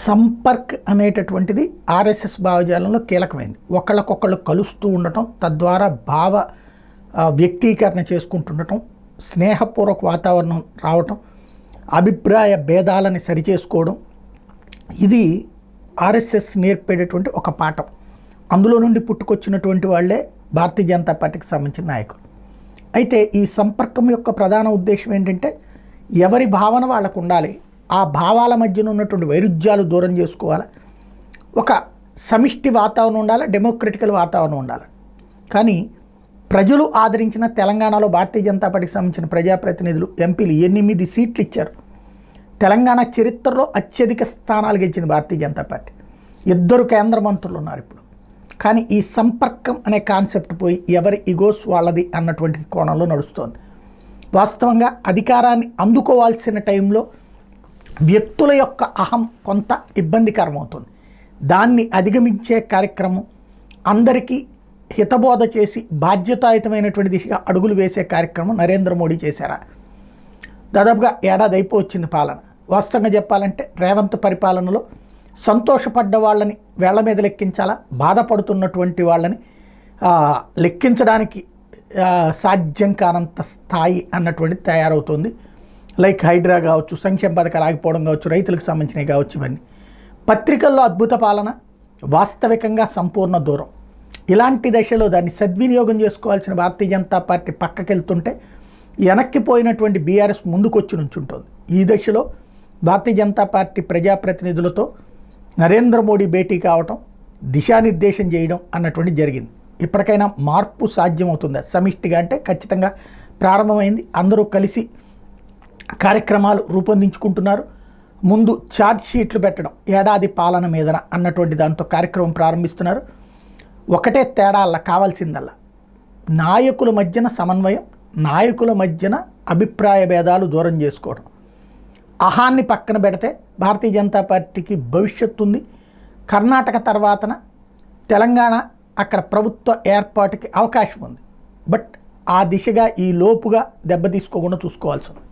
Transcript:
సంపర్క్ అనేటటువంటిది ఆర్ఎస్ఎస్ భావజాలంలో కీలకమైంది. ఒకళ్ళకొకళ్ళు కలుస్తూ ఉండటం, తద్వారా వ్యక్తీకరణ చేసుకుంటుండటం, స్నేహపూర్వక వాతావరణం రావటం, అభిప్రాయ భేదాలని సరిచేసుకోవడం, ఇది ఆర్ఎస్ఎస్ నేర్పేటటువంటి ఒక పాఠం. అందులో నుండి పుట్టుకొచ్చినటువంటి వాళ్ళే భారతీయ జనతా పార్టీకి సంబంధించిన నాయకులు. అయితే ఈ సంపర్కం యొక్క ప్రధాన ఉద్దేశం ఏంటంటే ఎవరి భావన వాళ్ళకు ఉండాలి, ఆ భావాల మధ్యన ఉన్నటువంటి వైరుధ్యాలు దూరం చేసుకోవాలి, ఒక సమిష్టి వాతావరణం ఉండాలి, డెమోక్రటికల్ వాతావరణం ఉండాలి. కానీ ప్రజలు ఆదరించిన తెలంగాణలో భారతీయ జనతా పార్టీకి సంబంధించిన ప్రజాప్రతినిధులు, ఎంపీలు 8 సీట్లు ఇచ్చారు. తెలంగాణ చరిత్రలో అత్యధిక స్థానాలు గెలిచింది భారతీయ జనతా పార్టీ. 2 కేంద్ర మంత్రులు ఉన్నారు ఇప్పుడు. కానీ ఈ సంపర్కం అనే కాన్సెప్ట్ పోయి ఎవరి ఇగోస్ వాళ్ళది అన్నటువంటి కోణంలో నడుస్తోంది. వాస్తవంగా అధికారాన్ని అందుకోవాల్సిన టైంలో వ్యక్తుల యొక్క అహం కొంత ఇబ్బందికరం అవుతుంది. దాన్ని అధిగమించే కార్యక్రమం, అందరికీ హితబోధ చేసి బాధ్యతాయుతమైనటువంటి దిశగా అడుగులు వేసే కార్యక్రమం నరేంద్ర మోడీ చేశారా? దాదాపుగా ఏడాది అయిపోవచ్చింది పాలన. వాస్తవంగా చెప్పాలంటే రేవంత్ పరిపాలనలో సంతోషపడ్డ వాళ్ళని వేళ్ల మీద లెక్కించాలా, బాధపడుతున్నటువంటి వాళ్ళని లెక్కించడానికి సాధ్యం కానంత స్థాయి అన్నటువంటిది తయారవుతుంది. లైక్ హైడ్రా కావచ్చు, సంక్షేమ పథకాలు ఆగిపోవడం కావచ్చు, రైతులకు సంబంధించినవి కావచ్చు, ఇవన్నీ పత్రికల్లో అద్భుత పాలన, వాస్తవికంగా సంపూర్ణ దూరం. ఇలాంటి దశలో దాన్ని సద్వినియోగం చేసుకోవాల్సిన భారతీయ జనతా పార్టీ పక్కకెళ్తుంటే వెనక్కిపోయినటువంటి బీఆర్ఎస్ ముందుకొచ్చి నుంచుంటుంది. ఈ దశలో భారతీయ జనతా పార్టీ ప్రజాప్రతినిధులతో నరేంద్ర మోడీ భేటీ కావటం, దిశానిర్దేశం చేయడం అన్నటువంటి జరిగింది. ఇప్పటికైనా మార్పు సాధ్యమవుతుంది. సమిష్టిగా అంటే ఖచ్చితంగా ప్రారంభమైంది. అందరూ కలిసి కార్యక్రమాలు రూపొందించుకుంటున్నారు. ముందు ఛార్జ్ షీట్లు పెట్టడం, ఏడాది పాలన మీదన అన్నటువంటి దాంతో కార్యక్రమం ప్రారంభిస్తున్నారు. ఒకటే తేడా అలా కావాల్సిందల్లా నాయకుల మధ్యన సమన్వయం, నాయకుల మధ్యన అభిప్రాయ భేదాలు దూరం చేసుకోవడం. అహాన్ని పక్కన పెడితే భారతీయ జనతా పార్టీకి భవిష్యత్తు ఉంది. కర్ణాటక తర్వాతన తెలంగాణ అక్కడ ప్రభుత్వ ఏర్పాటుకి అవకాశం ఉంది. బట్ ఆ దిశగా ఈ లోపుగా దెబ్బతీసుకోకుండా చూసుకోవాల్సి ఉంది.